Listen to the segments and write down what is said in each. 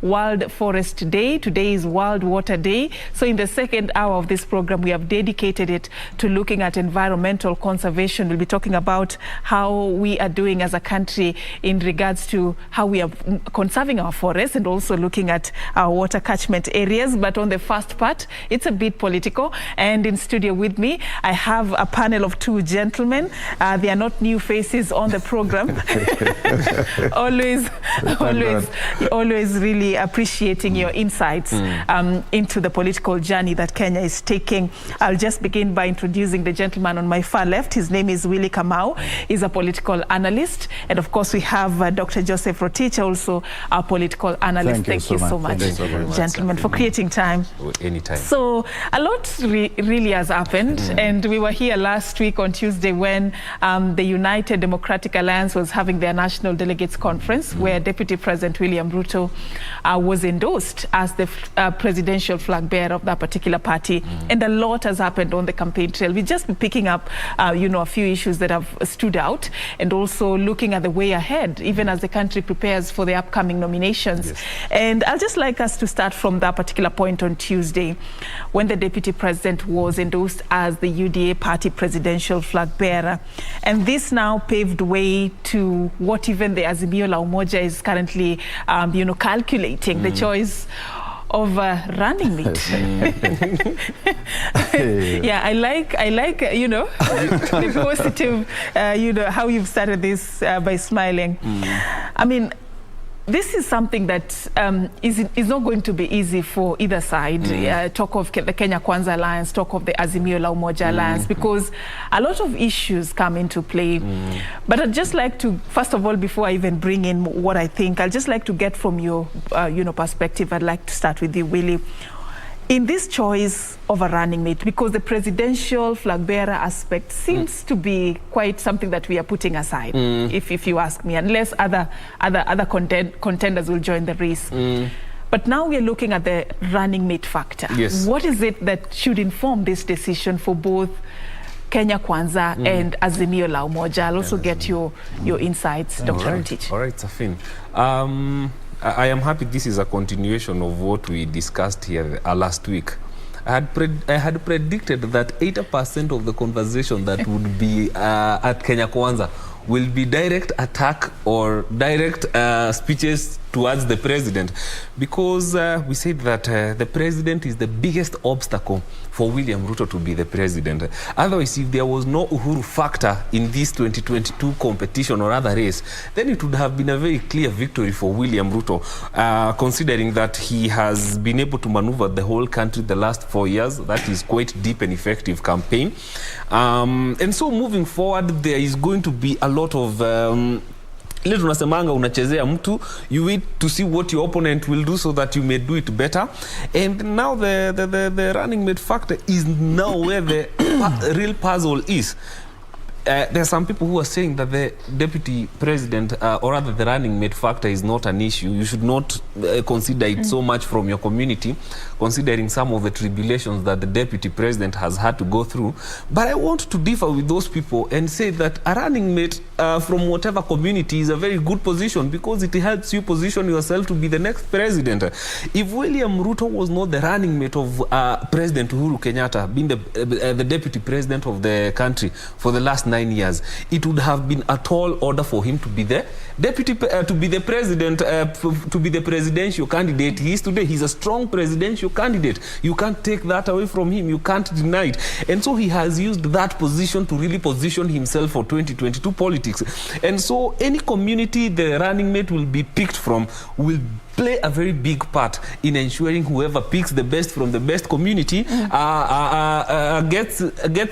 World Forest Day. Today is World Water Day. So in the second hour of this program, we have dedicated it to looking at environmental conservation. We'll be talking about how we are doing as a country in regards to how we are conserving our forests and also looking at our water catchment areas. But on the first part, it's a bit political. And in studio with me, I have a panel of two gentlemen. They are not new faces on the program. always really appreciating your insights into the political journey that Kenya is taking. I'll just begin by introducing the gentleman on my far left. His name is Willie Kamau. He's a political analyst. And of course, we have Dr. Joseph Rotich, also a political analyst. Thank you so much, gentlemen, for creating time. Anytime. So a lot really has happened. And we were here last week on Tuesday when the United Democratic Alliance was having their National Delegates Conference, where Deputy President William Ruto was endorsed as the presidential flag bearer of that particular party. And a lot has happened on the campaign trail. We'll just be picking up, a few issues that have stood out and also looking at the way ahead, even as the country prepares for the upcoming nominations. Yes. And I'll just like us to start from that particular point on Tuesday, when the Deputy President was endorsed as the UDA party presidential flag bearer. And this now paved way to what even the Azimio la Umoja is currently, calculating, the choice of running mate. Yeah, I like the positive, how you've started this by smiling. I mean, this is something that is not going to be easy for either side. Talk of the Kenya Kwanza Alliance, talk of the Azimio la Umoja Alliance, because a lot of issues come into play. But I'd just like to, first of all, before I even bring in what I think, I'd just like to get from your perspective. I'd like to start with you, Willie. In this choice of a running mate, because the presidential flag bearer aspect seems to be quite something that we are putting aside, if you ask me, unless other contenders will join the race. But now we are looking at the running mate factor. Yes. What is it that should inform this decision for both Kenya Kwanza and Azimio la Umoja? I'll also get your insights, Dr. Rotich. All right, Serfine. I am happy this is a continuation of what we discussed here last week. I had predicted that 80% of the conversation that would be at Kenya Kwanza will be direct attack or direct speeches towards the president, because we said that the president is the biggest obstacle for William Ruto to be the president. Otherwise, if there was no Uhuru factor in this 2022 competition or other race, then it would have been a very clear victory for William Ruto, considering that he has been able to maneuver the whole country the last 4 years. That is quite deep and effective campaign. And so moving forward, there is going to be a lot of ile tunasemanga unachezea mtu, you wait to see what your opponent will do so that you may do it better. And now the running mate factor is now where the real puzzle is. There are some people who are saying that the deputy president, or rather the running mate factor, is not an issue. You should not consider it so much from your community, considering some of the tribulations that the deputy president has had to go through. But I want to differ with those people and say that a running mate from whatever community is a very good position, because it helps you position yourself to be the next president. If William Ruto was not the running mate of President Uhuru Kenyatta, being the deputy president of the country for the last 9 years, it would have been a tall order for him to be the deputy, to be the president, to be the presidential candidate he is today. He's a strong presidential candidate. You can't take that away from him. You can't deny it. And so he has used that position to really position himself for 2022 politics. And so any community the running mate will be picked from will play a very big part in ensuring whoever picks the best from the best community gets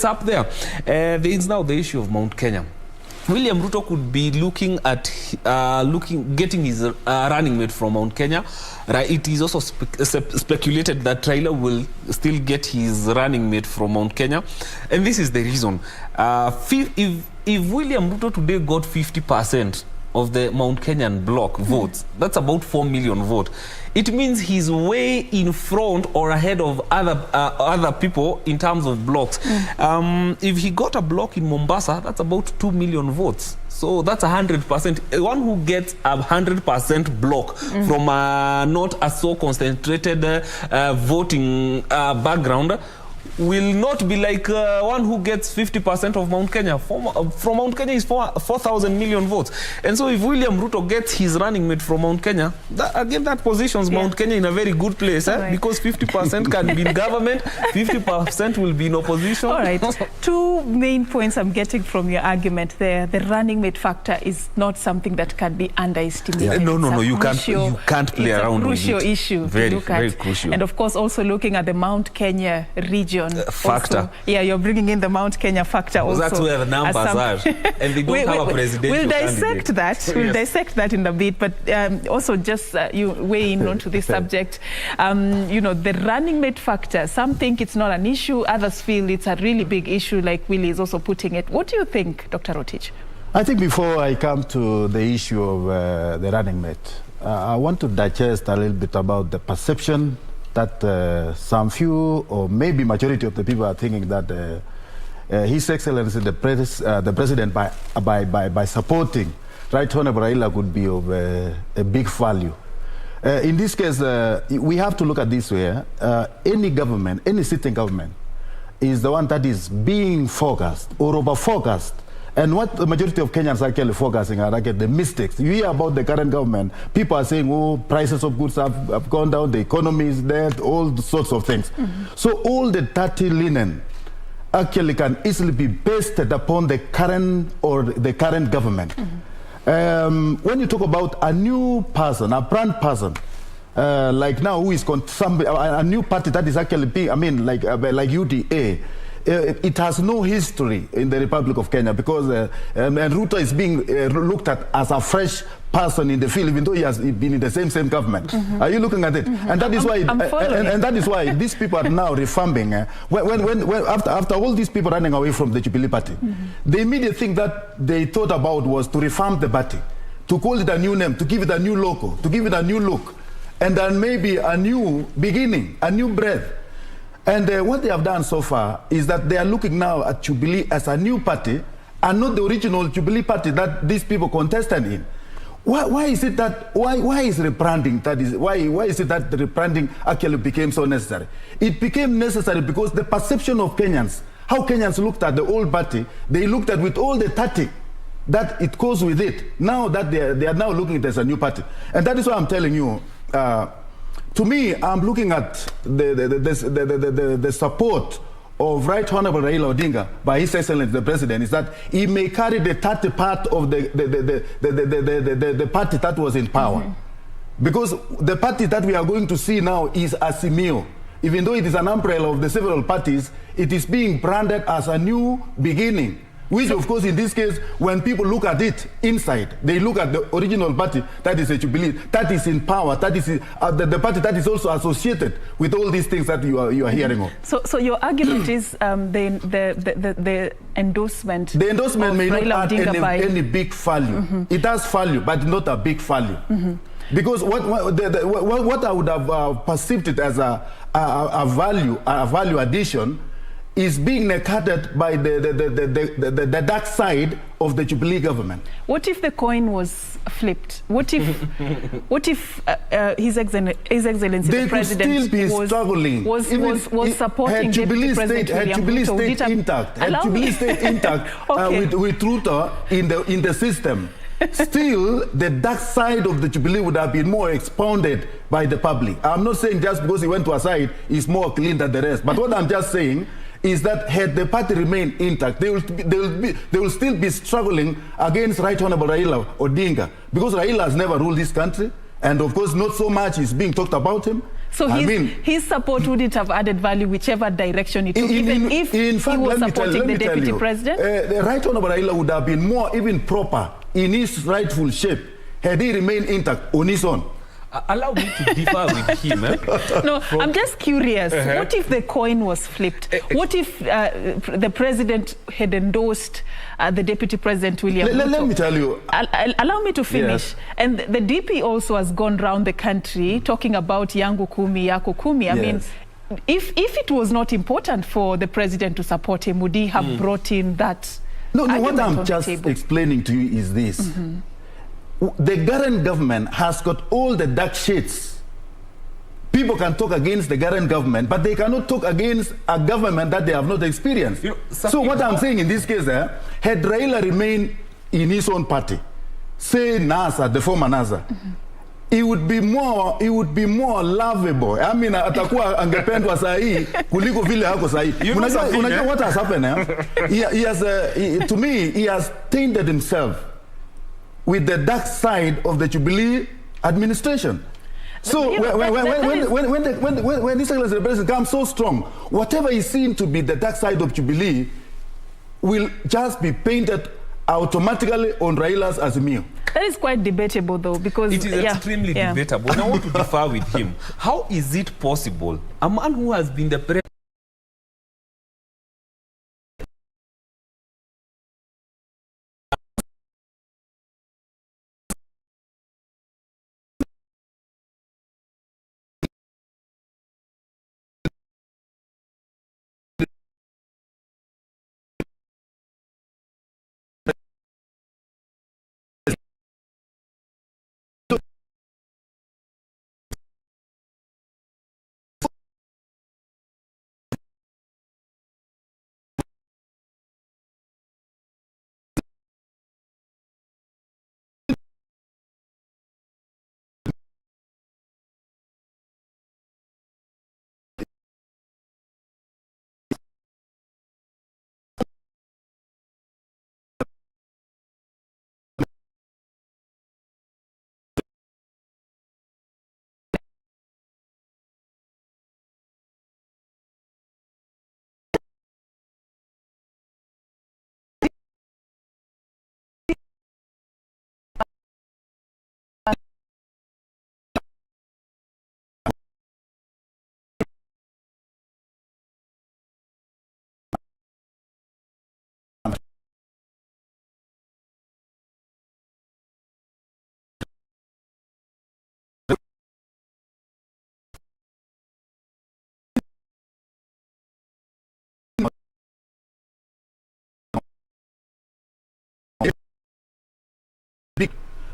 up there. There is now the issue of Mount Kenya. William Ruto could be looking at getting his running mate from Mount Kenya. It is also speculated that Raila will still get his running mate from Mount Kenya, and this is the reason. If William Ruto today got 50%, of the Mount Kenyan bloc votes. That's about 4 million votes. It means he's way in front or ahead of other people in terms of blocks. If he got a block in Mombasa, that's about 2 million votes. So that's 100%. One who gets 100% block from not a so concentrated voting background will not be like one who gets 50% of Mount Kenya. From Mount Kenya is 4,000 million votes. And so if William Ruto gets his running mate from Mount Kenya, that positions Mount Kenya in a very good place, because 50% can be in government, 50% will be in opposition. All right. Two main points I'm getting from your argument there. The running mate factor is not something that can be underestimated. No, you can't play around with it. It's a crucial issue to look at. Very crucial. And of course, also looking at the Mount Kenya region. Factor. Also, you're bringing in the Mount Kenya factor also. That's where the numbers are. And they don't have a presidential We'll dissect candidate. that. We'll dissect that in a bit. But also just you weigh in onto this subject. The running mate factor. Some think it's not an issue. Others feel it's a really big issue, like Willie is also putting it. What do you think, Dr. Rotich? I think before I come to the issue of the running mate, I want to digest a little bit about the perception that some few or maybe majority of the people are thinking that His Excellency the President by supporting Right Honorable Raila could be of a big value. In this case, we have to look at this way. Any government, any sitting government, is the one that is being focused or over-focused. And what the majority of Kenyans are actually focusing on are the mistakes. You hear about the current government, people are saying, oh, prices of goods have gone down, the economy is dead, all sorts of things. So all the dirty linen actually can easily be pasted upon the current government. When you talk about a new person, a brand person, like now who is a new party that is actually being, like UDA, it has no history in the Republic of Kenya because and Ruto is being looked at as a fresh person in the field, even though he has been in the same government. Are you looking at it? And that is why, and that is why these people are now refarming. After all these people running away from the Jubilee Party, the immediate thing that they thought about was to reform the party, to call it a new name, to give it a new logo, to give it a new look, and then maybe a new beginning, a new breath. And what they have done so far is that they are looking now at Jubilee as a new party and not the original Jubilee party that these people contested in. Why is it that, why is rebranding, why is it that the rebranding actually became so necessary? It became necessary because the perception of Kenyans, how Kenyans looked at the old party, they looked at with all the tactic that it goes with it. Now that they are now looking at it as a new party. And that is why I'm telling you, to me, I'm looking at the support of Right Honorable Raila Odinga by His Excellency the President is that he may carry the 30 part of the party that was in power. Because the party that we are going to see now is Asimio. Even though it is an umbrella of the several parties, it is being branded as a new beginning. Which, of course, in this case, when people look at it inside, they look at the original party, that is a Jubilee, that is in power, that is the party that is also associated with all these things that you are hearing of. So your argument is the endorsement. The endorsement may not Raila add any big value. It has value, but not a big value. Because what I would have perceived it as a value addition is being neglected by the dark side of the Jubilee government. What if the coin was flipped? What if His Excellency the President was supporting Deputy President William Ruto? Had Jubilee stayed intact with Ruto in the system, still the dark side of the Jubilee would have been more expounded by the public. I'm not saying just because he went to a side, he's more clean than the rest. But what I'm just saying is that had the party remained intact, they will still be struggling against Right Honorable Raila Odinga, because Raila has never ruled this country, and of course not so much is being talked about him. So his support wouldn't have added value whichever direction it took, even if he was supporting the Deputy President? The Right Honorable Raila would have been more even proper in his rightful shape had he remained intact on his own. Allow me to differ with him. No, I'm just curious. What if the coin was flipped? What if the president had endorsed the deputy president, William Ruto? Let me tell you. Allow me to finish. Yes. And the DP also has gone around the country talking about yangu kumi, yako kumi. I mean, if it was not important for the president to support him, would he have brought in that? No, what I'm just explaining to you is this. The current government has got all the dark shades. People can talk against the current government, but they cannot talk against a government that they have not experienced. So what I'm saying in this case, had Raila remained in his own party, say NASA, the former NASA, it would be more lovable. I mean, atakuwa angependwa sahi kuliko vile hako sahi. Unajua what has happened? He has, to me, he has tainted himself with the dark side of the Jubilee administration. So when this celebration comes so strong, whatever is seen to be the dark side of Jubilee will just be painted automatically on Raila's Azimio. That is quite debatable, though, because it is extremely debatable. And I want to differ with him. How is it possible? A man who has been the president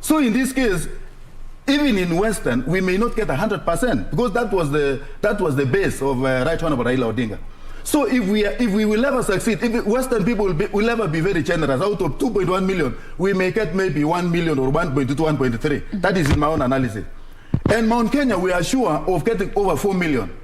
So in this case, even in Western, we may not get 100% because that was the base of Right Honorable Raila Odinga. So if we will ever succeed, if Western people will ever be very generous, out of 2.1 million, we may get maybe 1 million or 1.2, 1.3. That is in my own analysis. And Mount Kenya, we are sure of getting over 4 million.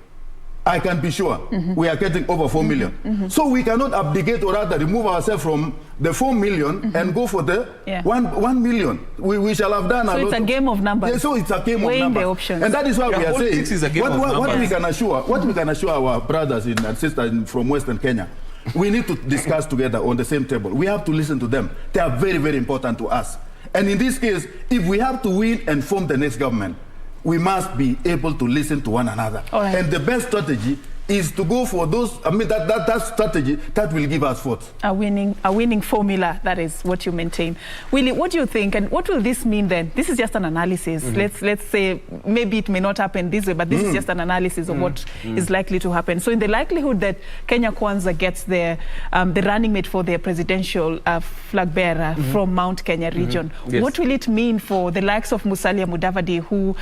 I can be sure we are getting over 4 million. So we cannot abdicate or rather remove ourselves from the 4 million and go for the 1 million. We shall have done so a lot. So it's a game of numbers. Yeah, so it's a game of numbers. The options. And that is why we are saying what we can assure our brothers and sisters from Western Kenya. We need to discuss together on the same table. We have to listen to them. They are very, very important to us. And in this case, if we have to win and form the next government, we must be able to listen to one another. Right. And the best strategy is to go for those, that strategy that will give us votes. A winning formula, that is what you maintain. Willie, what do you think, and what will this mean then? This is just an analysis. Let's say maybe it may not happen this way, but this is just an analysis of what is likely to happen. So in the likelihood that Kenya Kwanza gets the running mate for their presidential flag bearer from Mount Kenya region, what will it mean for the likes of Musalia Mudavadi, who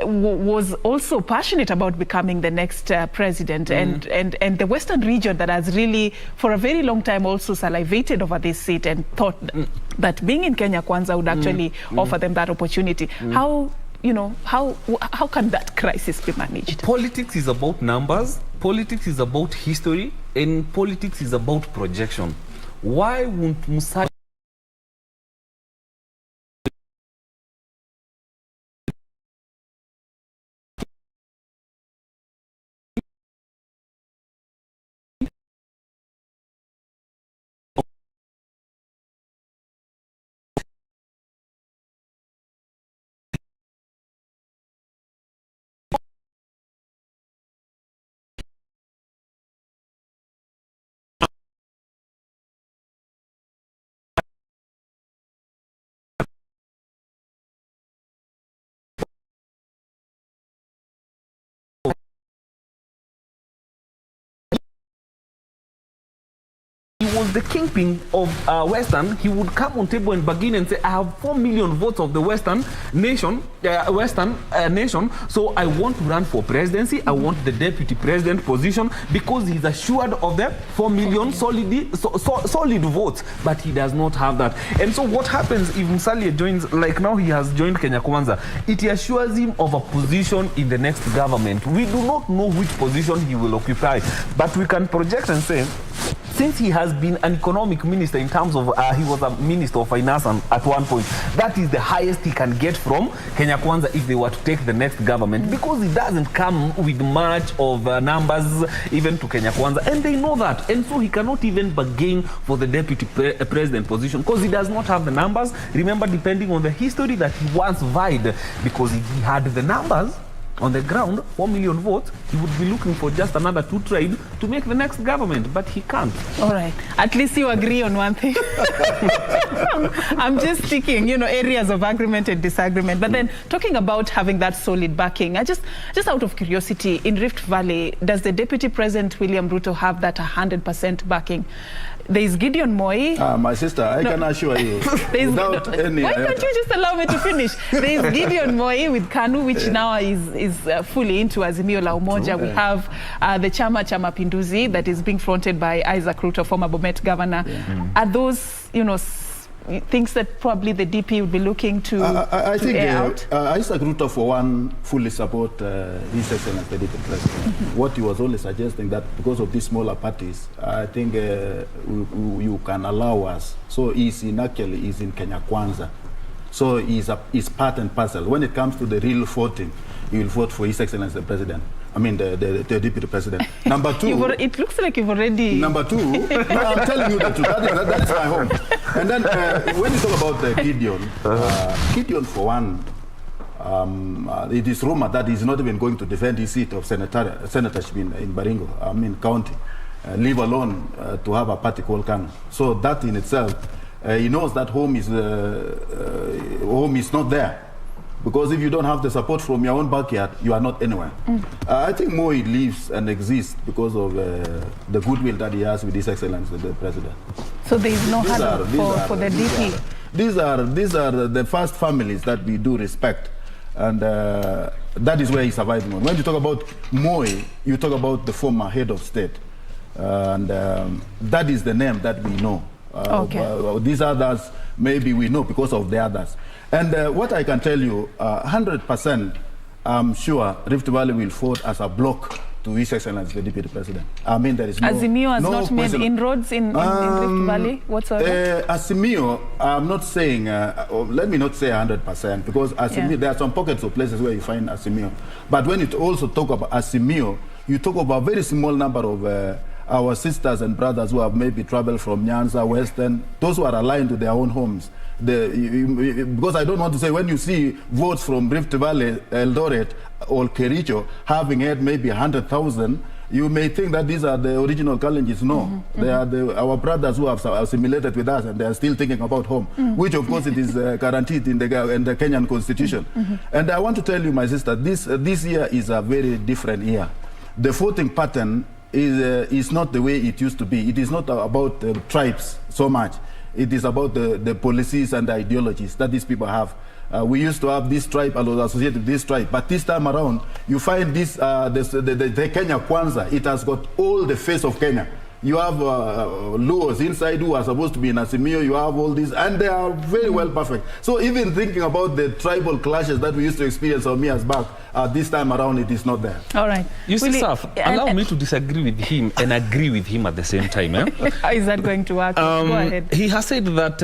was also passionate about becoming the next president, and the Western region that has really for a very long time also salivated over this seat and thought that being in Kenya Kwanza would actually offer them that opportunity. How can that crisis be managed? Politics is about numbers, politics is about history, and politics is about projection. Why won't Musalia was the kingpin of Western, he would come on table and begin and say, I have 4 million votes of the Western nation, so I want to run for presidency. I want the deputy president position because he's assured of the 4 million solid votes, but he does not have that. And so what happens if Musalia joins, like now he has joined Kenya Kwanza, it assures him of a position in the next government. We do not know which position he will occupy, but we can project and say, since he has been an economic minister in terms of, he was a minister of finance at one point, that is the highest he can get from Kenya Kwanza if they were to take the next government, because it doesn't come with much of numbers even to Kenya Kwanza, and they know that. And so he cannot even bargain for the deputy president position because he does not have the numbers. Remember, depending on the history that he once vied, because if he had the numbers on the ground, 4 million votes, he would be looking for just another 2 tribes to make the next government, but he can't. All right. At least you agree on one thing. I'm just sticking, areas of agreement and disagreement. But then talking about having that solid backing, I just out of curiosity, in Rift Valley, does the Deputy President William Ruto have that 100% backing? There is Gideon Moi. My sister, I can assure you. Without any... Why can't you just allow me to finish? There is Gideon Moi with KANU, which now is fully into Azimio la Umoja. We have the Chama cha Mapinduzi that is being fronted by Isaac Ruto, former Bomet governor. Are those, things that probably the DP would be looking to I think air out? Isaac Ruto, for one, fully support His Excellency the Deputy President. What he was only suggesting that because of these smaller parties, I think you can allow us. So he's in Kenya Kwanza. So he's part and parcel. When it comes to the real voting, he will vote for His Excellency the President. I mean, the Deputy President. Number 2... it looks like you've already... Number 2, no, I'm telling you the truth. That is my home. And then when you talk about Gideon, Gideon, for one, it is rumored that he's not even going to defend his seat of senatorship in Baringo, county, leave alone to have a party called KANU. So that in itself, he knows that home is not there. Because if you don't have the support from your own backyard, you are not anywhere. I think Moi lives and exists because of the goodwill that he has with His Excellency the President. So there is no hurdle for the DP? These are the first families that we do respect. And that is where he's surviving on. When you talk about Moi, you talk about the former head of state. And that is the name that we know. These others, maybe we know because of the others. And what I can tell you, 100%, I'm sure Rift Valley will vote as a block to His Excellency the Deputy President. I mean, there is no... Azimio has not made inroads in Rift Valley whatsoever? Azimio, I'm not saying, let me not say 100%, because Azimio, there are some pockets of places where you find Azimio. But when you also talk about Azimio, you talk about a very small number of our sisters and brothers who have maybe traveled from Nyanza, Western, those who are aligned to their own homes. Because I don't want to say, when you see votes from Rift Valley, Eldoret, or Kericho having had maybe 100,000, you may think that these are the original Kalenjins. No, they are our brothers who have assimilated with us, and they are still thinking about home, which of course it is guaranteed in the Kenyan constitution. And I want to tell you, my sister, this year is a very different year. The voting pattern is not the way it used to be. It is not about tribes so much. It is about the policies and the ideologies that these people have. We used to have this tribe, I was associated with this tribe, but this time around, you find this, the Kenya Kwanza, it has got all the face of Kenya. You have Luos inside who are supposed to be in Azimio, you have all these, and they are very well perfect. So even thinking about the tribal clashes that we used to experience some years back, this time around it is not there. All right. You see, Saf, allow me to disagree with him and agree with him at the same time. How is that going to work? Go ahead. He has said that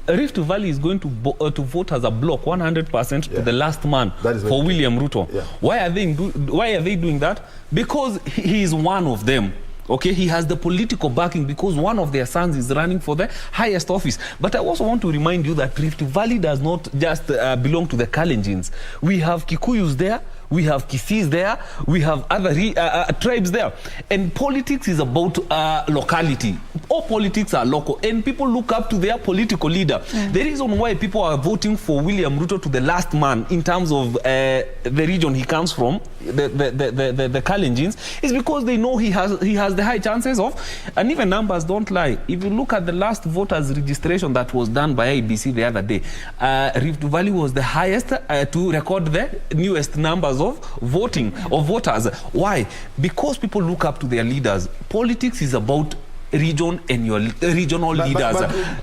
Rift Valley is going to vote as a block 100% to the last man for William Ruto. Yeah. Why are they doing that? Because he is one of them. Okay, he has the political backing because one of their sons is running for the highest office. But I also want to remind you that Rift Valley does not just belong to the Kalenjins. We have Kikuyus there, we have Kisis there, we have other tribes there. And politics is about locality. All politics are local, and people look up to their political leader. The reason why people are voting for William Ruto to the last man in terms of the region he comes from, the Kalenjins, is because they know he has the high chances of, and even numbers don't lie. If you look at the last voters registration that was done by IBC the other day, Rift Valley was the highest to record the newest numbers of voters. Why? Because people look up to their leaders. Politics is about region and your regional leaders.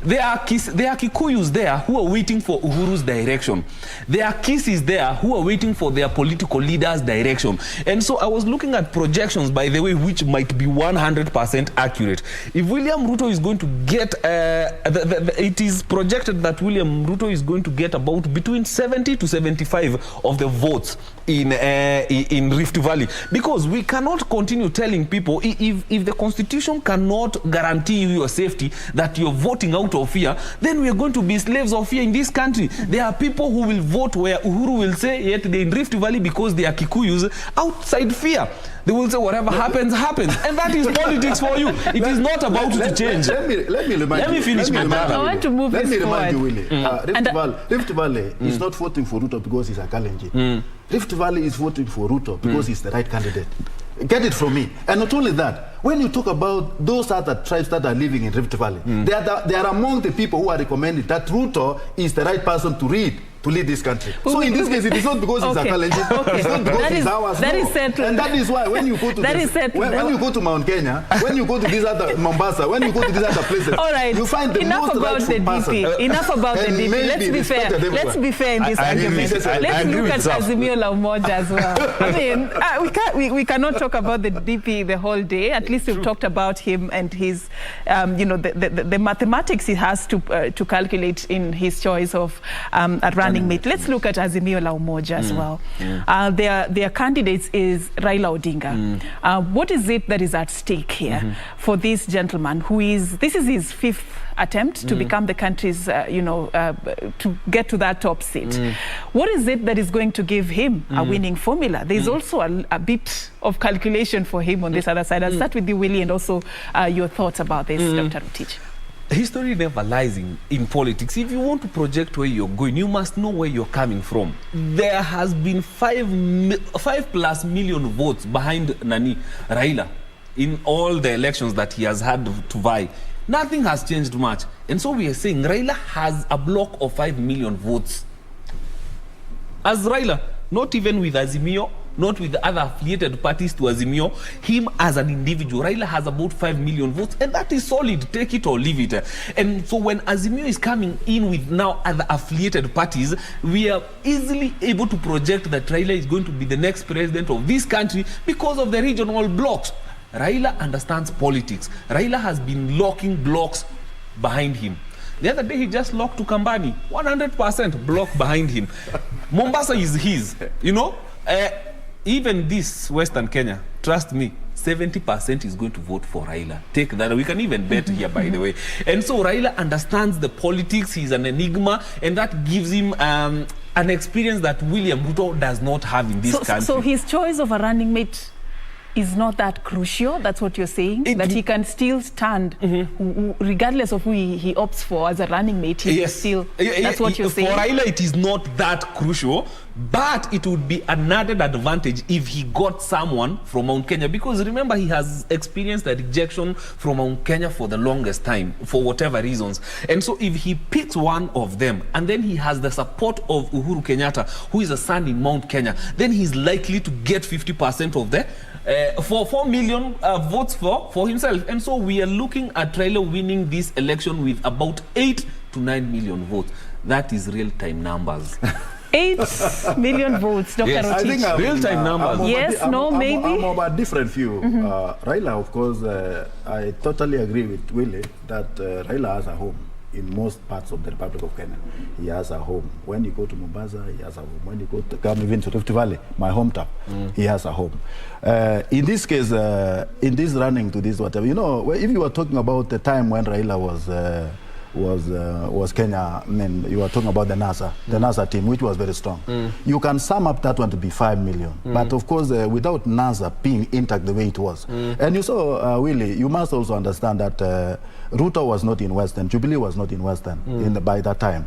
There are Kikuyus there who are waiting for Uhuru's direction. There are Kisis there who are waiting for their political leaders' direction. And so I was looking at projections, by the way, which might be 100% accurate. If William Ruto is going to get, it is projected that William Ruto is going to get about between 70 to 75 of the votes in Rift Valley. Because we cannot continue telling people, if the Constitution cannot guarantee you your safety, that you're voting out of fear, then we are going to be slaves of fear in this country. There are people who will vote where Uhuru will say, yet they're in Rift Valley because they are Kikuyus, outside fear. They will say whatever happens, happens. And that is politics for you. It is not about to change. Let me finish my brother. I want to move this forward. Willie. Rift Valley is not voting for Ruto because he's a Kalenjin. Rift Valley is voting for Ruto because he's the right candidate. Get it from me. And not only that, when you talk about those other tribes that are living in Rift Valley, they are among the people who are recommending that Ruto is the right person to lead this country. So in this case, it is not because he's a Kalenjin. It's not because he's ours. That is settled. And that is why when you go to when you go to Mount Kenya, when you go to these other Mombasa, when you go to these other places, all right, you find the enough most about the DP. Enough about the DP. Let's be fair. Let's be fair in this argument. Let's look at Azimio La Umoja as well. I mean, we cannot talk about the DP the whole day. At least we've talked about him and his, the mathematics he has to calculate in his choice of a running mate. Let's look at Azimio La Umoja as well. Their candidates is Raila Odinga. What is it that is at stake here for this gentleman who this is his 5th attempt to become the country's, to get to that top seat. What is it that is going to give him a winning formula? There's also a bit of calculation for him on this other side. I'll start with you, Willie, and also your thoughts about this, Dr. Rotich. History never lies in politics. If you want to project where you're going, you must know where you're coming from. There has been 5+ million votes behind Raila in all the elections that he has had to vie. Nothing has changed much. And so we are saying Raila has a block of 5 million votes. As Raila, not even with Azimio, not with the other affiliated parties to Azimio, him as an individual, Raila has about 5 million votes, and that is solid, take it or leave it. And so when Azimio is coming in with now other affiliated parties, we are easily able to project that Raila is going to be the next president of this country because of the regional blocks. Raila understands politics. Raila has been locking blocks behind him. The other day he just locked to Kambani, 100% block behind him. Mombasa is his, even this Western Kenya, trust me, 70% is going to vote for Raila. Take that. We can even bet here, by the way. And so Raila understands the politics. He's an enigma, and that gives him an experience that William Ruto does not have in this country. So his choice of a running mate is not that crucial. That's what you're saying? That he can still stand, regardless of who he opts for as a running mate. That's what you're saying? For Raila, it is not that crucial, but it would be an added advantage if he got someone from Mount Kenya, because remember, he has experienced a rejection from Mount Kenya for the longest time, for whatever reasons. And so if he picks one of them, and then he has the support of Uhuru Kenyatta, who is a son in Mount Kenya, then he's likely to get 50% of the for 4 million votes for himself. And so we are looking at Raila winning this election with about 8 to 9 million votes. That is real-time numbers. 8 million votes, Dr. Rotich. I think real-time numbers. Yes, no, maybe. I'm of a different view. Raila, of course, I totally agree with Willie that Raila has a home in most parts of the Republic of Kenya. He has a home. When you go to Mombasa, he has a home. When you go to come even to Rift Valley, my hometown, he has a home. In this case, in this running to this whatever, if you were talking about the time when Raila was Kenya. I mean, you are talking about the NASA team, which was very strong. You can sum up that one to be 5 million. But of course, without NASA being intact the way it was. And you saw, Willie, you must also understand that Ruto was not in Western. Jubilee was not in Western by that time.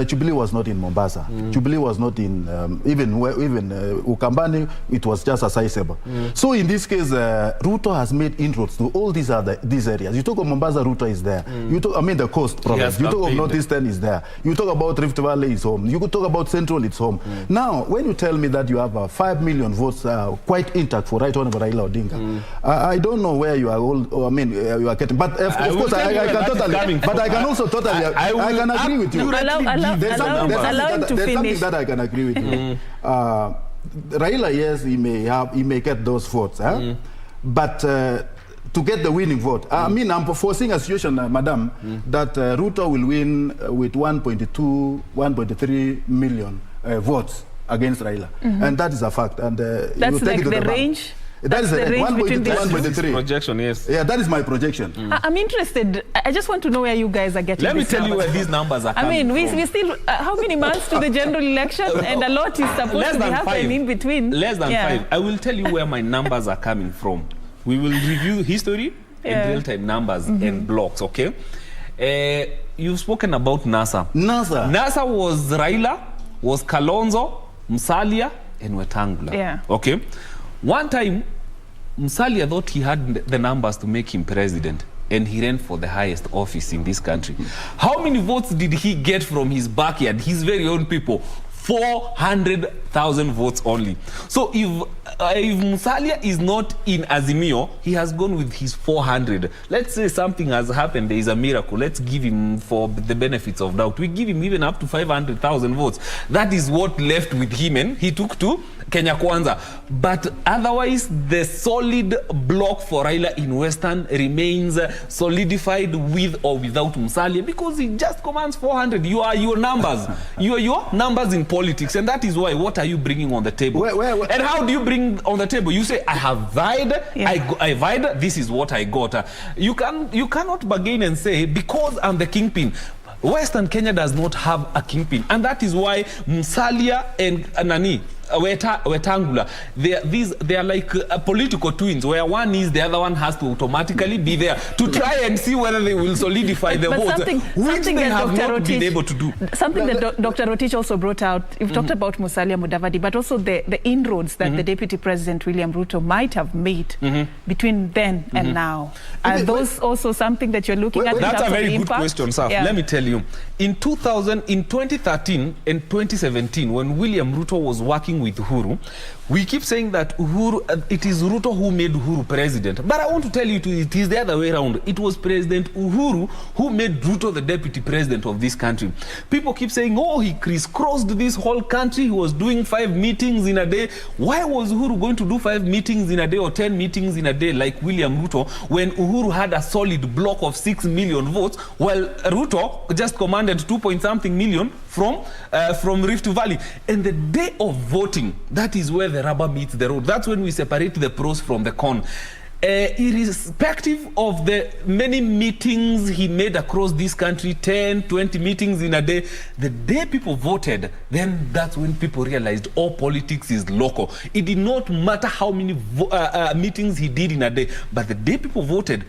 Jubilee was not in Mombasa. Jubilee was not in, even Ukambani, it was just a sizable. So in this case, Ruto has made inroads to all these areas. You talk of Mombasa, Ruto is there. You talk, I mean, the coast province. You talk of Northeastern is there. You talk about Rift Valley is home. You could talk about Central, it's home. Now, when you tell me that you have 5 million votes quite intact for Right Honorable Raila Odinga, I don't know where you are all, I mean, you are getting, but of course, I can totally, but I can also totally, I can agree with you. There's something that I can agree with you. Raila, yes, he may get those votes, but to get the winning vote, I mean, I'm foreseeing a situation, madam, that Ruto will win with 1.2, 1.3 million votes against Raila, and that is a fact. And that's like the range. That is the range 1.3 projection, yes. Yeah, that is my projection. I'm interested. I just want to know where you guys are getting. Let me tell you where these numbers are coming from. We still, how many months to the general election? And a lot is supposed to be happening in between. Less than 5. I will tell you where my numbers are coming from. We will review history and real-time numbers and blocks, okay? You've spoken about NASA. NASA was Raila, was Kalonzo, Musalia, and Wetangula. Yeah. Okay? One time, Musalia thought he had the numbers to make him president, and he ran for the highest office in this country. How many votes did he get from his backyard, his very own people? 400,000 votes only. So if Musalia is not in Azimio, he has gone with his 400. Let's say something has happened, there is a miracle. Let's give him, for the benefits of doubt, we give him even up to 500,000 votes. That is what left with him, and he took to Kenya Kwanza. But otherwise, the solid block for Raila in Western remains solidified with or without Musalia, because he just commands 400. You are your numbers. You are your numbers in politics, and that is why. What are you bringing on the table? And how do you bring on the table? You say, I have vied, I vied, this is what I got. You cannot bargain and say, because I'm the kingpin. Western Kenya does not have a kingpin, and that is why Musalia and Wetangula, they are like political twins, where one is, the other one has to automatically be there to try and see whether they will solidify the votes, which they have not been able to do. Something that Dr. Rotich also brought out, you've talked about Musalia Mudavadi, but also the inroads that the Deputy President William Ruto might have made between then and now. Are those also something that you're looking at? That's a very good question, Saf. Let me tell you. In 2013 and 2017, when William Ruto was working with Uhuru, we keep saying that it is Ruto who made Uhuru president. But I want to tell you, it is the other way around. It was President Uhuru who made Ruto the deputy president of this country. People keep saying, oh, he crisscrossed this whole country. He was doing 5 meetings in a day. Why was Uhuru going to do 5 meetings in a day or 10 meetings in a day like William Ruto, when Uhuru had a solid block of 6 million votes, while Ruto just commanded 2-point-something million from Rift Valley? And the day of voting, that is where the rubber meets the road. That's when we separate the pros from the con. Irrespective of the many meetings he made across this country, 10, 20 meetings in a day, the day people voted, then that's when people realized all politics is local. It did not matter how many meetings he did in a day, but the day people voted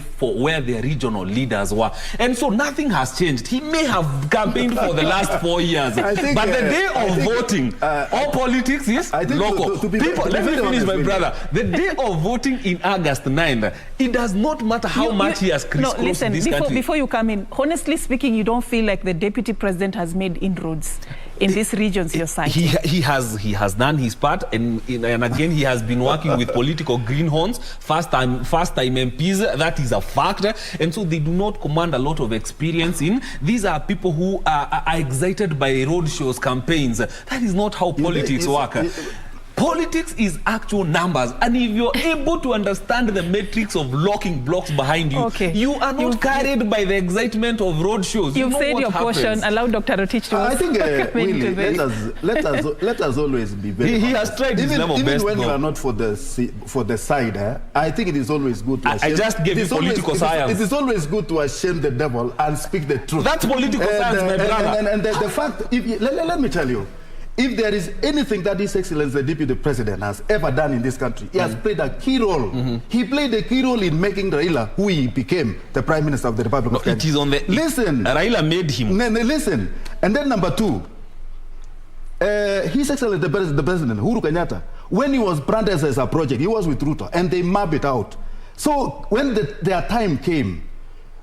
for where their regional leaders were. And so nothing has changed. He may have campaigned for the last 4 years, but the day of voting, all politics is local. Let me finish, my brother. The day of voting in August 9, it does not matter how much he has crisscrossed this country. Before you come in, honestly speaking, you don't feel like the deputy president has made inroads in these regions you're citing? He has done his part, and again, he has been working with political greenhorns, first-time MPs. That is a fact, and so they do not command a lot of experience in. These are people who are excited by road shows, campaigns. That is not how politics work. Politics is actual numbers, and if you're able to understand the metrics of locking blocks behind you, you are not carried by the excitement of road shows. You've said your portion. Allow Dr. Rotich to I think, Willie, let us always be very he has tried his level best. Even when you are not for the side, I think it is always good to I just gave you political science. It is always good to shame the devil and speak the truth. That's political science, my brother. And the fact, let me tell you, if there is anything that His Excellency the Deputy President has ever done in this country, he has played a key role. He played a key role in making Raila who he became, the Prime Minister of the Republic of Kenya. It is on the... Listen. Raila made him. Listen. And then number two, His Excellency the President, Uhuru Kenyatta, when he was branded as a project, he was with Ruto, and they mapped it out. So when their time came,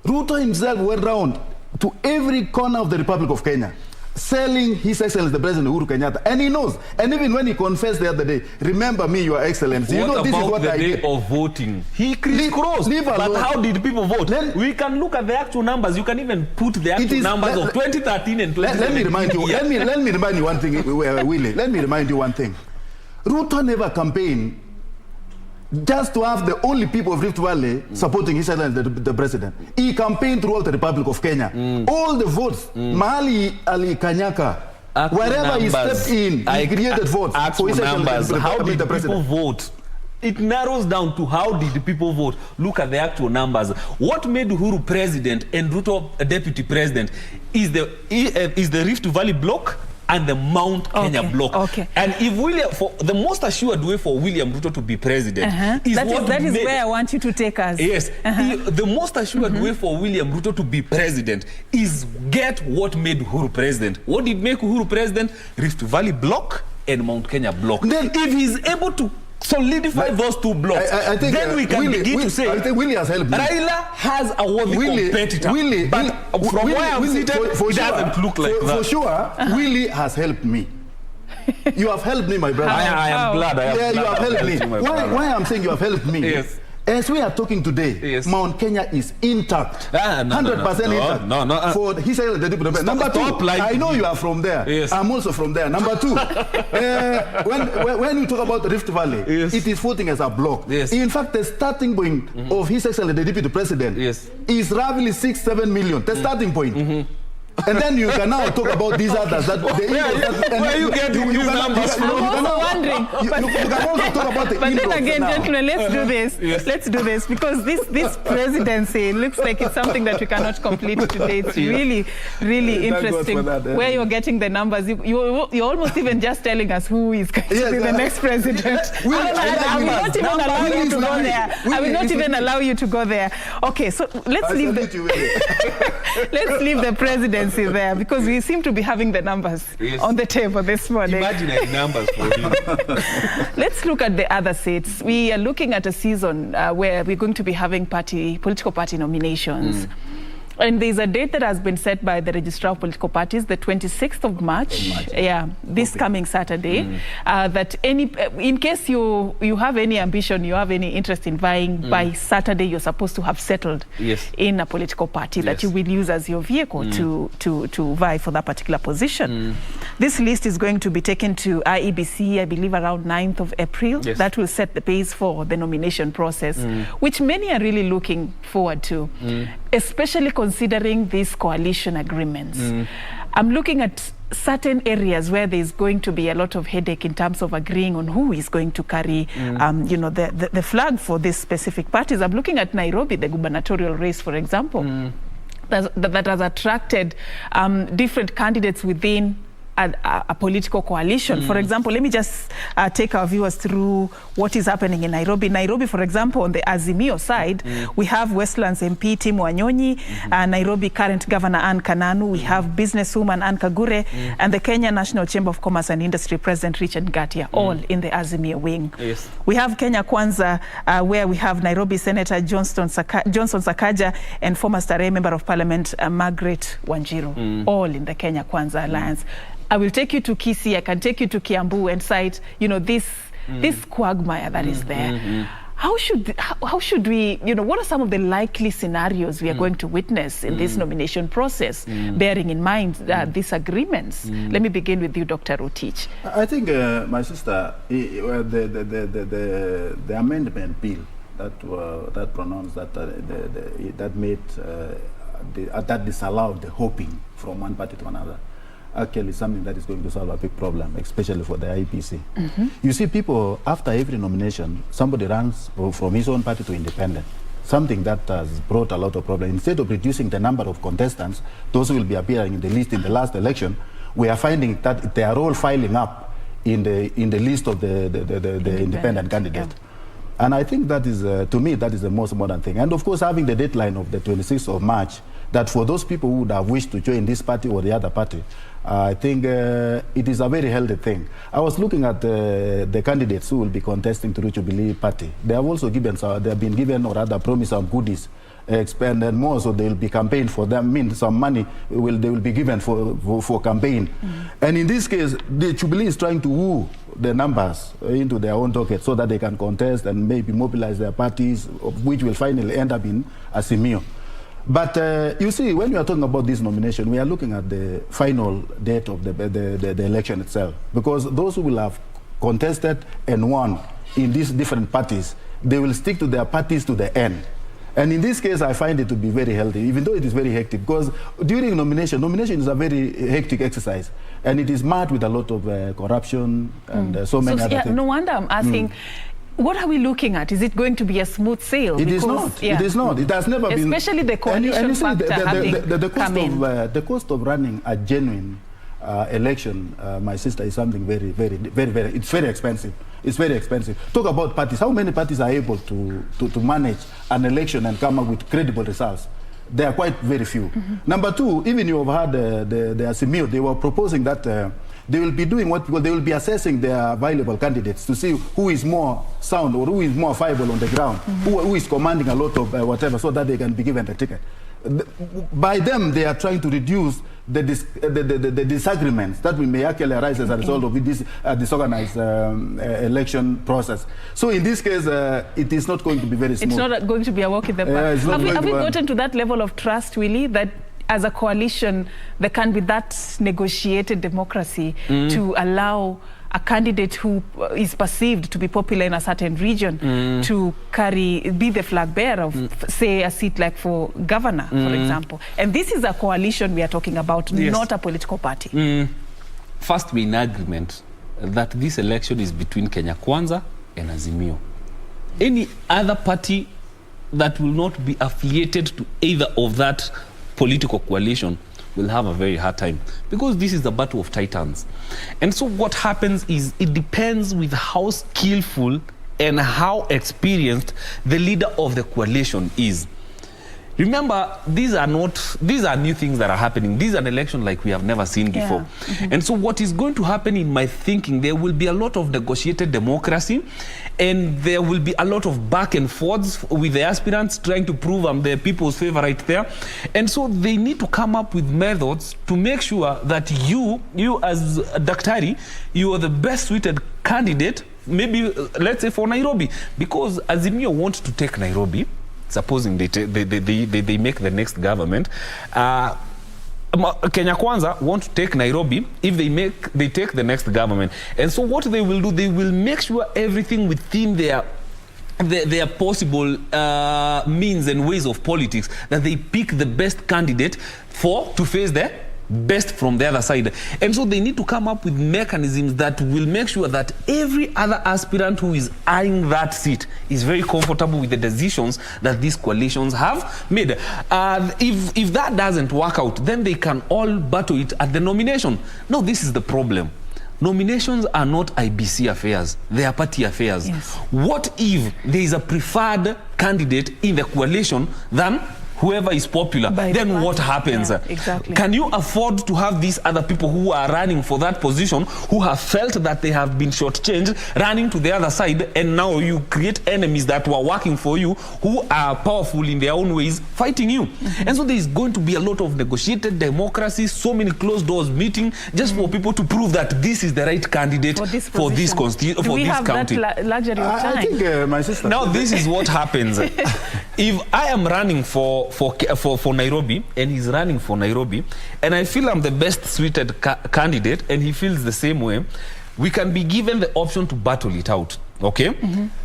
Ruto himself went round to every corner of the Republic of Kenya, selling His Excellency the President Uhuru Kenyatta, and he knows. And even when he confessed the other day, remember me, Your Excellency. What you know, about this is what the I day did. of voting? He crisscrossed. But how did people vote? We can look at the actual numbers. You can even put the actual numbers of 2013 and 2017. Let me remind you. Let me remind you one thing, Willie. Let me remind you one thing. Ruto never campaigned just to have the only people of Rift Valley supporting His Excellency the President. He campaigned throughout the Republic of Kenya. All the votes, Mahali Ali Kanyaka, wherever he stepped in, he created votes for His Excellency how did the President. People vote? It narrows down to how did the people vote. Look at the actual numbers. What made Uhuru president and Ruto deputy president is the Rift Valley bloc and the Mount Kenya bloc. And if William, for the most assured way for William Ruto to be president that is where I want you to take us. Yes. The most assured way for William Ruto to be president is get what made Uhuru president. What did make Uhuru president? Rift Valley bloc and Mount Kenya bloc. Then if he's able to solidify those two blocks, I think, then we can begin to say, I think Willie has helped me. Raila has a worthy competitor. But from where I'm seated, it doesn't look like that. For sure, Willie has helped me. You have helped me, my brother. I am glad. You have helped me. Why I'm saying you have helped me? Yes. As we are talking today, Mount Kenya is intact. 100% intact. For His Excellency the Deputy President. Number two, I know you are from there. Yes. I'm also from there. Number two, when you talk about Rift Valley, it is voting as a block. Yes. In fact, the starting point of His Excellency the Deputy President is roughly 6-7 million. The starting point. And then you can now talk about these others. Where are you getting these numbers from? I'm also wondering. You can also talk about the But then again, now. gentlemen, let's do this. Let's do this, because this presidency looks like it's something that we cannot complete today. It's really, really interesting. Where you're getting the numbers. You're almost even just telling us who is going to be the next president. I will not even allow you to go there. I will not even allow you to go there. Okay, so let's leave the presidency there, because we seem to be having the numbers on the table this morning. Imaginary numbers for him. Let's look at the other seats. We are looking at a season where we're going to be having political party nominations. And there's a date that has been set by the Registrar of Political Parties, the 26th of March. This coming Saturday. That in case you have any ambition, you have any interest in vying, by Saturday you're supposed to have settled in a political party that you will use as your vehicle to vie for that particular position. This list is going to be taken to IEBC, I believe, around 9th of April. That will set the pace for the nomination process, which many are really looking forward to, especially considering these coalition agreements. I'm looking at certain areas where there's going to be a lot of headache in terms of agreeing on who is going to carry the flag for these specific parties. I'm looking at Nairobi, the gubernatorial race, for example, that has attracted different candidates within a political coalition. For example, let me just take our viewers through what is happening in Nairobi. Nairobi, for example, on the Azimio side, we have Westlands MP Tim Wanyonyi, Nairobi current Governor Anne Kananu, we have businesswoman Anne Kagure, and the Kenya National Chamber of Commerce and Industry President Richard Ngatia, all in the Azimio wing. We have Kenya Kwanza, where we have Nairobi Senator Johnson Sakaja and former Starehe Member of Parliament Margaret Wanjiru, all in the Kenya Kwanza Alliance. I will take you to Kisii, I can take you to Kiambu and cite, this quagmire that is there. How should we, you know, what are some of the likely scenarios we are going to witness in this nomination process, bearing in mind these agreements? Let me begin with you, Dr. Rotich. I think, my sister, the amendment bill that pronounced that that made that disallowed the hopping from one party to another, actually something that is going to solve a big problem, especially for the IPC. You see, people, after every nomination, somebody runs from his own party to independent, something that has brought a lot of problems. Instead of reducing the number of contestants, those who will be appearing in the list in the last election, we are finding that they are all filing up in the list of the independent candidate. Yeah. And I think that is, to me, that is the most modern thing. And of course, having the deadline of the 26th of March, that for those people who would have wished to join this party or the other party, I think it is a very healthy thing. I was looking at the candidates who will be contesting through Jubilee Party. They have also given, they have been given, or rather promised some goodies, expanded more, so they will be campaign for them, means some money they will be given for campaign. And in this case, the Jubilee is trying to woo the numbers into their own pocket so that they can contest and maybe mobilize their parties, which will finally end up in Azimio. But you see, when we are talking about this nomination, we are looking at the final date of the election itself. Because those who will have contested and won in these different parties, they will stick to their parties to the end. And in this case, I find it to be very healthy, even though it is very hectic. Because during nomination is a very hectic exercise. And it is marred with a lot of corruption and so many other things. No wonder I'm asking, what are we looking at? Is it going to be a smooth sail? It is not. Yeah. It is not. It has never been. Especially the coalition factor the cost of running a genuine election, my sister, is something very, it's very expensive. It's very expensive. Talk about parties. How many parties are able to manage an election and come up with credible results? They are quite very few. Number two, even you have had the Azimio, they were proposing that they will be doing they will be assessing their available candidates to see who is more sound or who is more viable on the ground, who is commanding a lot of whatever, so that they can be given the ticket. By them, they are trying to reduce the disagreements that may actually arise as a result of this disorganized election process. So in this case, it is not going to be very smooth. It's not going to be a walk in the park. Have we gotten to that level of trust, Willie, that as a coalition, there can be that negotiated democracy to allow a candidate who is perceived to be popular in a certain region to be the flag bearer of, say, a seat like for governor, for example. And this is a coalition we are talking about, not a political party. First, we're in agreement that this election is between Kenya Kwanza and Azimio. Any other party that will not be affiliated to either of that political coalition will have a very hard time, because this is a battle of titans. And so what happens is, it depends with how skillful and how experienced the leader of the coalition is. Remember, these are new things that are happening. This is an election like we have never seen before. And so what is going to happen, in my thinking, there will be a lot of negotiated democracy, and there will be a lot of back and forths with the aspirants trying to prove I'm the people's favorite there. And so they need to come up with methods to make sure that you as a Daktari, you are the best suited candidate, maybe, let's say, for Nairobi, because Azimio wants to take Nairobi. Supposing they make the next government, Kenya Kwanza want to take Nairobi if they take the next government. And so what they will do, they will make sure everything within their possible means and ways of politics, that they pick the best candidate to face the best from the other side. And so they need to come up with mechanisms that will make sure that every other aspirant who is eyeing that seat is very comfortable with the decisions that these coalitions have made. If that doesn't work out, then they can all battle it at the nomination. No, this is the problem. Nominations are not IBC affairs, they are party affairs. What if there is a preferred candidate in the coalition than whoever is popular, then what happens? Yeah, exactly. Can you afford to have these other people who are running for that position, who have felt that they have been shortchanged, running to the other side, and now you create enemies that were working for you, who are powerful in their own ways, fighting you? And so there is going to be a lot of negotiated democracy, so many closed doors meeting, just for people to prove that this is the right candidate for this county. Do we have that luxury of time? I think my sister... Now this is what happens. If I am running for Nairobi, and he's running for Nairobi, and I feel I'm the best suited candidate, and he feels the same way, we can be given the option to battle it out, okay?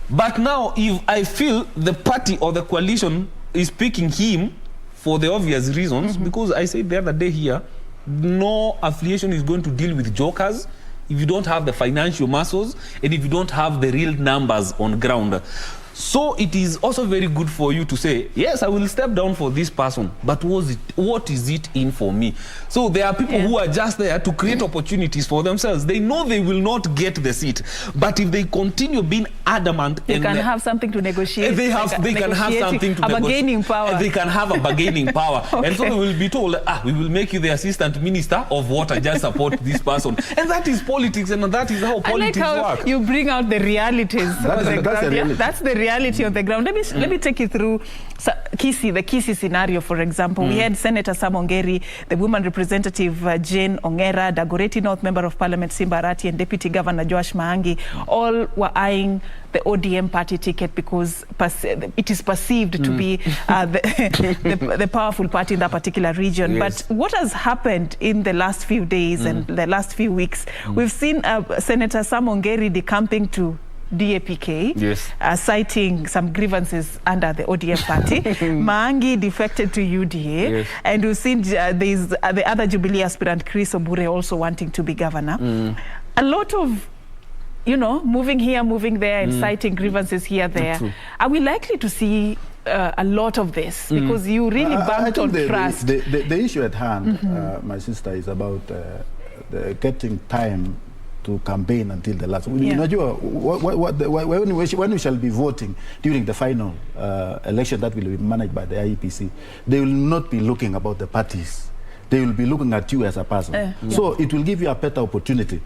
But now, if I feel the party or the coalition is picking him for the obvious reasons, because I said the other day here, no affiliation is going to deal with jokers if you don't have the financial muscles and if you don't have the real numbers on ground. So it is also very good for you to say, yes, I will step down for this person, but what is it in for me? So there are people who are just there to create opportunities for themselves. They know they will not get the seat, but if they continue being adamant, they can have something to negotiate. They can have something to negotiate. Bargaining power. They can have a bargaining power. And so they will be told, we will make you the assistant minister of water, just support this person. And that is politics, and that is how politics work. You bring out the realities. That's the reality on the ground. Let me take you through the Kisii scenario, for example. We had Senator Sam Ongeri, the woman representative Jane Ongera, Dagoretti North Member of Parliament Simba Arati, and Deputy Governor Joash Maangi, all were eyeing the ODM party ticket because it is perceived to be the powerful party in that particular region. Yes. But what has happened in the last few days and the last few weeks, we've seen Senator Sam Ongeri decamping to DAPK, citing some grievances under the ODM party. Maangi defected to UDA, and we've seen there's the other Jubilee aspirant, Chris Obure, also wanting to be governor. A lot of, moving here, moving there, and citing grievances here, there. Are we likely to see a lot of this? Because you really banked on trust. The issue at hand, my sister, is about getting time to campaign until the last. When we shall be voting during the final election that will be managed by the IEPC, they will not be looking about the parties. They will be looking at you as a person. So it will give you a better opportunity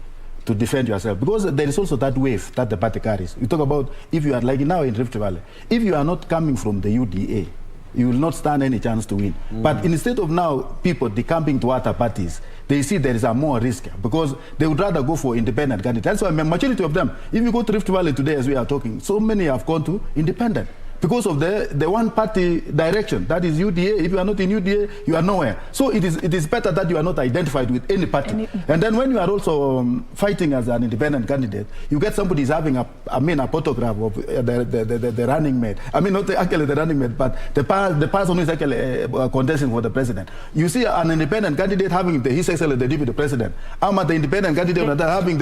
to defend yourself, because there is also that wave that the party carries. You talk about, if you are like now in Rift Valley, if you are not coming from the UDA, you will not stand any chance to win. But instead of now people decamping to other parties, they see there is a more risk because they would rather go for independent candidates. That's why the majority of them, if you go to Rift Valley today as we are talking, so many have gone to independent because of the one party direction. That is UDA. If you are not in UDA, you are nowhere. So it is better that you are not identified with any party. And then when you are also fighting as an independent candidate, you get somebody is having a photograph of the running mate. I mean, not actually the running mate, but the person who is actually contesting for the president. You see an independent candidate having His Excellency the Deputy President. I'm at the independent candidate having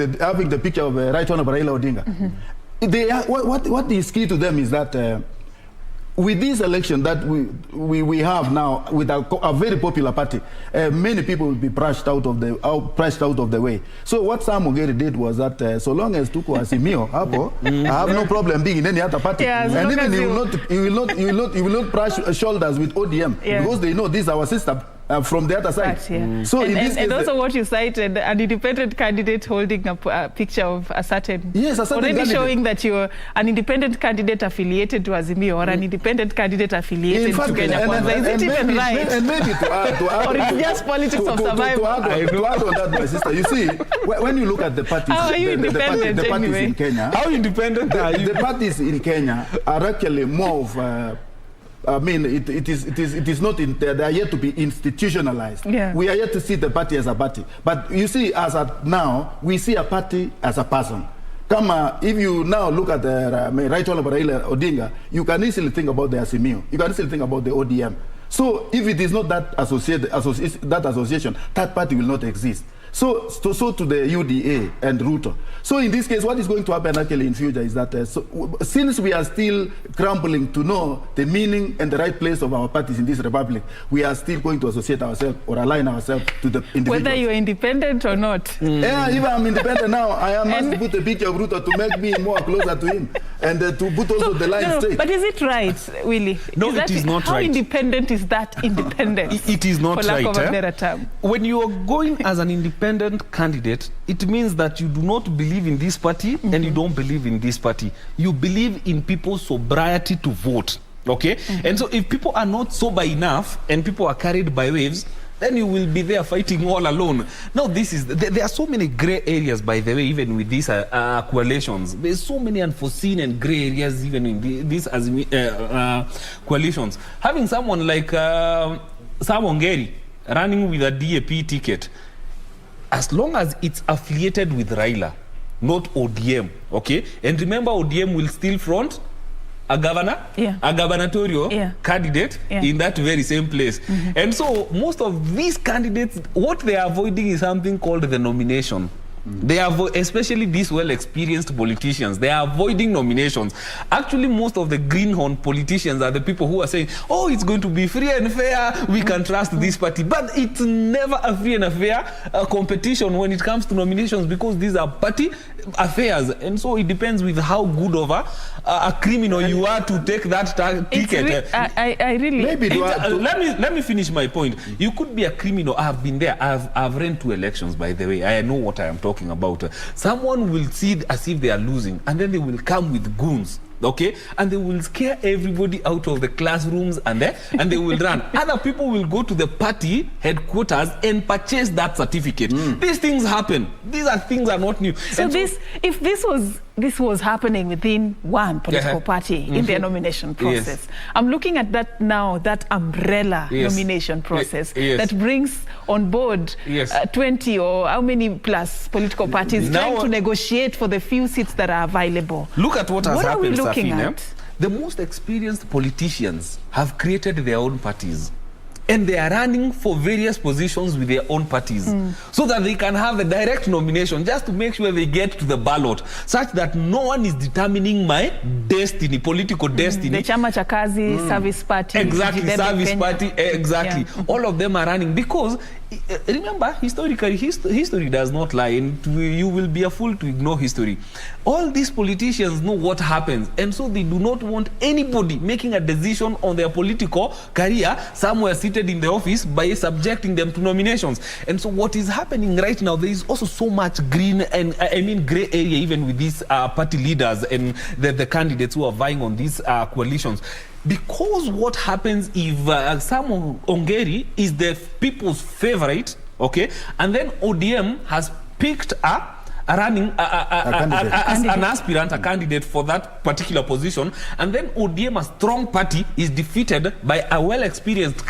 the picture of Right Honorable Raila Odinga. What is key to them is that with this election that we have now, with a very popular party, many people will be brushed out of the way. So what Sam Ongeri did was that so long as Tuko Asimio, I have no problem being in any other party. And even he will not brush shoulders with ODM because they know this is our system. From the other side. So and also what you cited, an independent candidate holding a picture of a certain already candidate, showing that you're an independent candidate affiliated to Azimio or an independent candidate affiliated to Kenya. Is it even right? And maybe to add or it's just politics of survival. To add on that, my sister, you see, when you look at the parties, how are you independent the parties in Kenya, how independent are you? The parties in Kenya are actually more of I mean, it is not. They are yet to be institutionalized. We are yet to see the party as a party. But you see, as of now, we see a party as a person. If you now look at the Right Honorable Raila Odinga, you can easily think about the Asimio. You can easily think about the ODM. So if it is not that association, that party will not exist. So to the UDA and Ruto. So in this case, what is going to happen actually in future is that since we are still scrambling to know the meaning and the right place of our parties in this republic, we are still going to associate ourselves or align ourselves to the individuals. Whether you're independent or not. Yeah, even I'm independent now, I must put a picture of Ruto to make me more closer to him and to put also the line straight. But is it right, Willie? No, it is not right. How independent is that independence? It is not right. For lack of a better term. When you are going as an independent candidate, it means that you do not believe in this party and you don't believe in this party. You believe in people's sobriety to vote. Okay? And so if people are not sober enough and people are carried by waves, then you will be there fighting all alone. Now, there are so many gray areas, by the way, even with these coalitions. There's so many unforeseen and gray areas even in these coalitions. Having someone like Sam Ongeri running with a DAP ticket, as long as it's affiliated with Raila, not ODM, okay? And remember, ODM will still front a governor, a gubernatorial candidate in that very same place. And so most of these candidates, what they are avoiding is something called the nomination. They are, especially these well-experienced politicians, they are avoiding nominations. Actually, most of the greenhorn politicians are the people who are saying, oh, it's going to be free and fair, we can trust this party. But it's never a free and a fair competition when it comes to nominations, because these are party affairs. And so it depends with how good of a criminal you are to take that ticket. I really... Maybe let me finish my point. You could be a criminal. I have been there. I've ran 2 elections, by the way. I know what I am talking about. Someone will see as if they are losing, and then they will come with goons, okay, and they will scare everybody out of the classrooms and they will run. Other people will go to the party headquarters and purchase that certificate. These things happen. These things are not new. So if this was happening within one political party in their nomination process. I'm looking at that now, that umbrella nomination process that brings on board 20 or how many plus political parties trying to negotiate for the few seats that are available. Look at what has happened, What are we looking at? The most experienced politicians have created their own parties. And they are running for various positions with their own parties so that they can have a direct nomination, just to make sure they get to the ballot, such that no one is determining my destiny, political destiny. The Chama cha Kazi, Service Party. Exactly, Service Party, exactly. All of them are running because, remember, historically, history does not lie, and you will be a fool to ignore history. All these politicians know what happens, and so they do not want anybody making a decision on their political career somewhere sitting in the office by subjecting them to nominations. And so what is happening right now, there is also so much green and gray area even with these party leaders and the candidates who are vying on these coalitions. Because what happens if Sam Ongeri is the people's favorite, okay, and then ODM has picked up running as an aspirant, a candidate for that particular position, and then ODM, a strong party, is defeated by a well-experienced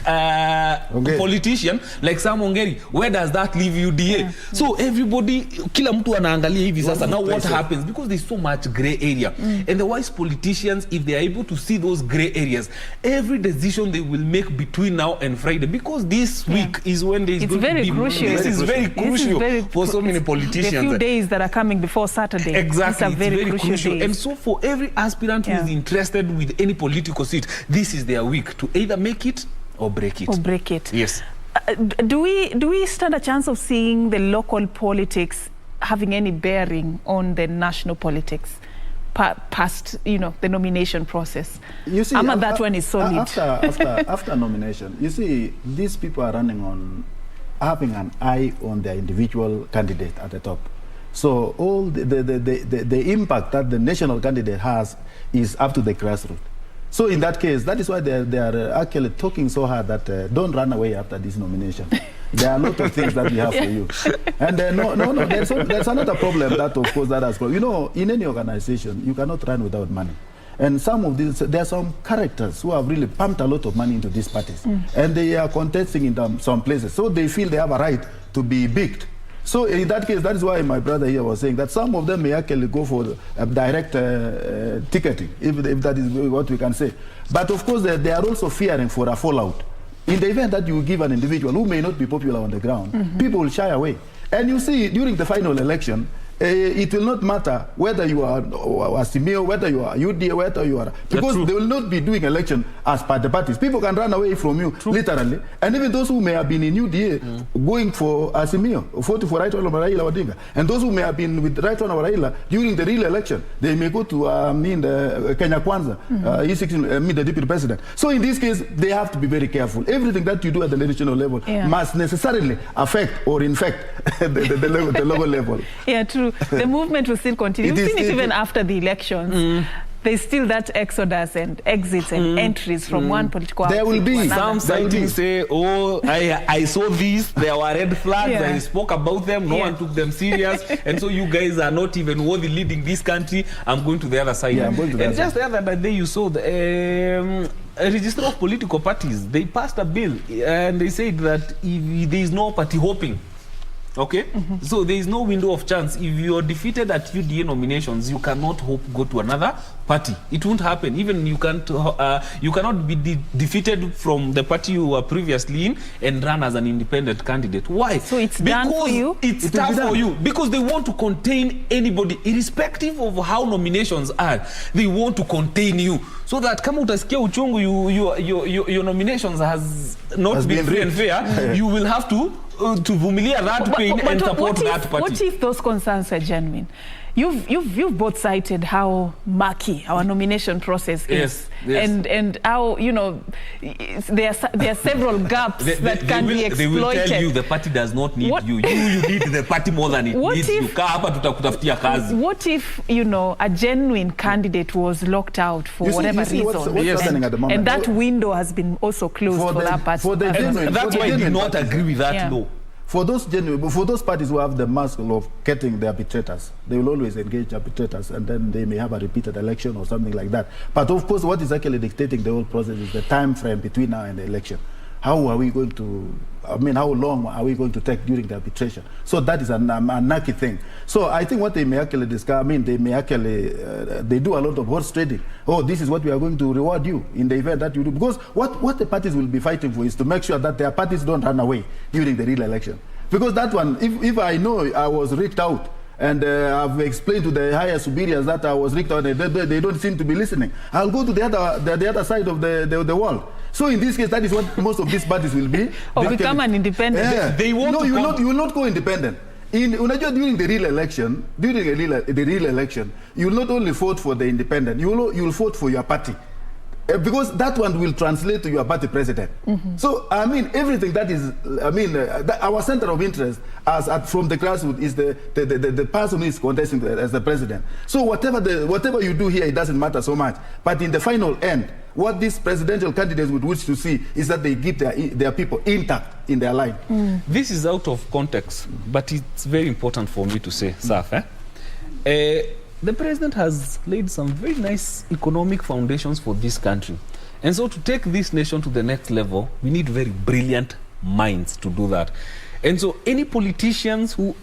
politician like Sam Ongeri. Where does that leave UDA? So everybody, kila mtu anaangalia hivi sasa. Now what happens? Because there's so much gray area. And the wise politicians, if they are able to see those gray areas, every decision they will make between now and Friday, because this week is when there is going to be... Crucial. This is very crucial for so many politicians. The few days that are coming before Saturday. Exactly, it's very crucial days. And so for every aspirant who is interested with any political seat, this is their week to either make it or break it. Or break it. Yes. Do we stand a chance of seeing the local politics having any bearing on the national politics past, the nomination process? You see, that one is solid. After nomination, you see, these people are running on having an eye on their individual candidate at the top. So all the impact that the national candidate has is up to the grassroots. So in that case, that is why they are actually talking so hard that don't run away after this nomination. There are a lot of things that we have for you. And there's another problem that, of course, that has got. In any organization, you cannot run without money. And some of these, there are some characters who have really pumped a lot of money into these parties. And they are contesting in some places. So they feel they have a right to be bigged. So in that case, that is why my brother here was saying that some of them may actually go for direct ticketing, if that is what we can say. But of course, they are also fearing for a fallout. In the event that you give an individual who may not be popular on the ground, people will shy away. And you see, during the final election, it will not matter whether you are Simeo, whether you are UDA, whether you are, because they will not be doing election as per the parties. People can run away from you, literally. And even those who may have been in UDA going for Simeo, voting for Right Honorable Raila Odinga, and those who may have been with Right Honorable Raila during the real election, they may go to the Kenya Kwanza, the deputy president. So in this case, they have to be very careful. Everything that you do at the national level must necessarily affect or infect the local level. Yeah, true. The movement will still continue. You've seen it even after the elections. There's still that exodus and exits and entries from one political there will be some sightings say, oh, I saw these, there were red flags, I spoke about them, no one took them serious, and so you guys are not even worthy leading this country, I'm going to the other side. I'm going to the and other just side. the other day you saw the a register of political parties, they passed a bill and they said that if there is no party hopping, okay, so there is no window of chance. If you are defeated at UDA nominations, you cannot hope go to another party. It won't happen. Even you can't. You cannot be defeated from the party you were previously in and run as an independent candidate. Why? So it's done for you. It's tough for you because they want to contain anybody, irrespective of how nominations are. They want to contain you so that kama utasikia uchungu, your nominations has not been free and fair. You will have to vumilia that pain and support that party. What if those concerns are genuine? You've both cited how murky our nomination process is, and how, you know, there are several gaps that can be exploited. They will tell you the party does not need you. You need the party more than it needs you. What if, you know, a genuine candidate was locked out for whatever reason, what's happening at the moment? and that window has been also closed for that party? That's why I did not agree with that law. For those parties who have the muscle of getting the arbitrators, they will always engage arbitrators, and then they may have a repeated election or something like that. But of course, what is actually dictating the whole process is the time frame between now and the election. How are we going to, how long are we going to take during the arbitration? So that is a knacky thing. So I think what they may actually discuss, they may actually, they do a lot of horse trading. Oh, this is what we are going to reward you in the event that you do. Because what the parties will be fighting for is to make sure that their parties don't run away during the real election. Because that one, if I know I was rigged out, and I've explained to the higher superiors that I was rigged out, and they don't seem to be listening, I'll go to the other side of the world. So in this case, that is what most of these parties will be. Or become an independent. Yeah. They want you will not go independent. During the real election, you will not only vote for the independent, you will vote for your party. Because that one will translate to your party president. So, everything that is, our center of interest from the grassroots is the person who is contesting as the president. So whatever you do here, it doesn't matter so much. But in the final end, what these presidential candidates would wish to see is that they keep their people intact in their line. This is out of context, but it's very important for me to say, Saf. The president has laid some very nice economic foundations for this country. And so to take this nation to the next level, we need very brilliant minds to do that. And so any politician who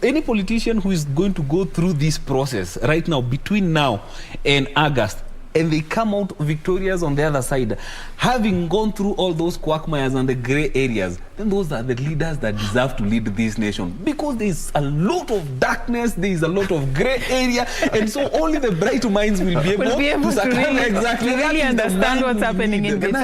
is going to go through this process right now, between now and August, and they come out victorious on the other side, having gone through all those quagmires and the gray areas, then those are the leaders that deserve to lead this nation. Because there is a lot of darkness, there is a lot of gray area, and so only the bright minds will be able to really understand what's happening in between.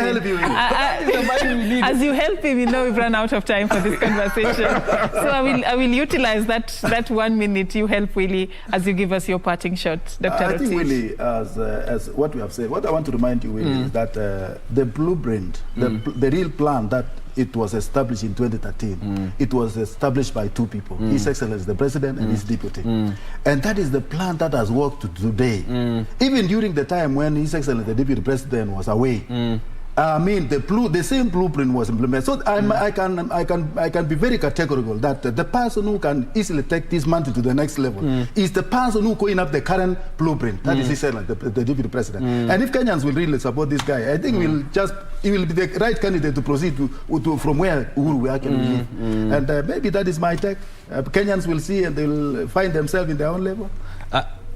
As you help him, we've run out of time for this conversation. So I will utilize that 1 minute. You help Willie as you give us your parting shot, Dr. I think, Willie, as what we have said, what I want to remind you, Willie, is that the blueprint, the real plan that it was established in 2013, it was established by two people, His Excellency the President and his deputy. And that is the plan that has worked today. Even during the time when His Excellency the Deputy President was away, the same blueprint was implemented. So I can be very categorical that the person who can easily take this mantle to the next level is the person who going up the current blueprint. That is the Deputy President. And if Kenyans will really support this guy, I think he will be the right candidate to proceed from where Uhuru actually live. And maybe that is my take. Kenyans will see and they will find themselves in their own level.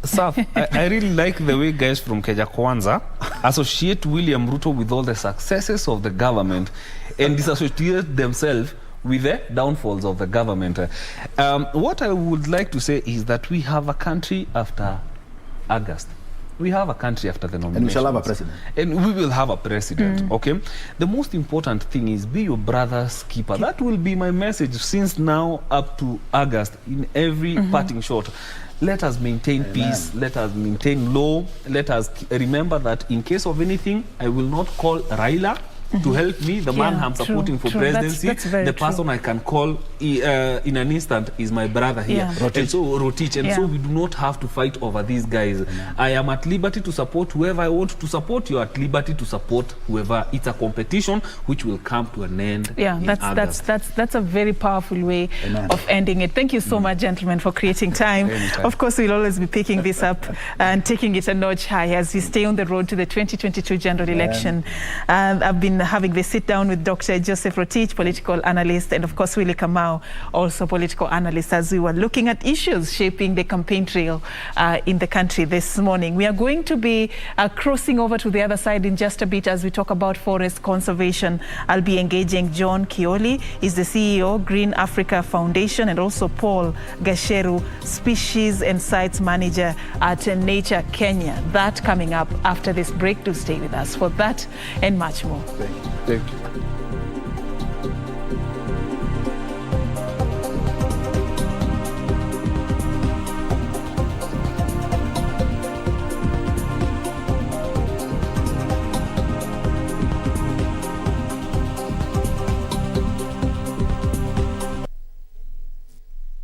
Saf, I really like the way guys from Kenya Kwanza associate William Ruto with all the successes of the government and disassociate themselves with the downfalls of the government. What I would like to say is that we have a country after August. We have a country after the nomination. And we shall have a president. And we will have a president, okay? The most important thing is be your brother's keeper. That will be my message since now up to August in every parting shot. Let us maintain peace. Let us maintain law. Let us remember that in case of anything, I will not call Raila to help me, the man I'm supporting for presidency. That's the person I can call in an instant is my brother here. Rotich. And so Rotich. And so we do not have to fight over these guys. I am at liberty to support whoever I want to support. You are at liberty to support whoever. It's a competition which will come to an end. Yeah, that's a very powerful way of ending it. Thank you so much, gentlemen, for creating time. Of course, we'll always be picking this up and taking it a notch higher as we stay on the road to the 2022 general election. I've been having this sit down with Dr. Joseph Rotich, political analyst, and of course Willie Kamau, also political analyst, as we were looking at issues shaping the campaign trail in the country this morning. We are going to be crossing over to the other side in just a bit as we talk about forest conservation. I'll be engaging John Kioli, he's the CEO, Green Africa Foundation, and also Paul Gasheru, Species and Sites Manager at Nature Kenya. That coming up after this break. Do stay with us for that and much more. Thank you.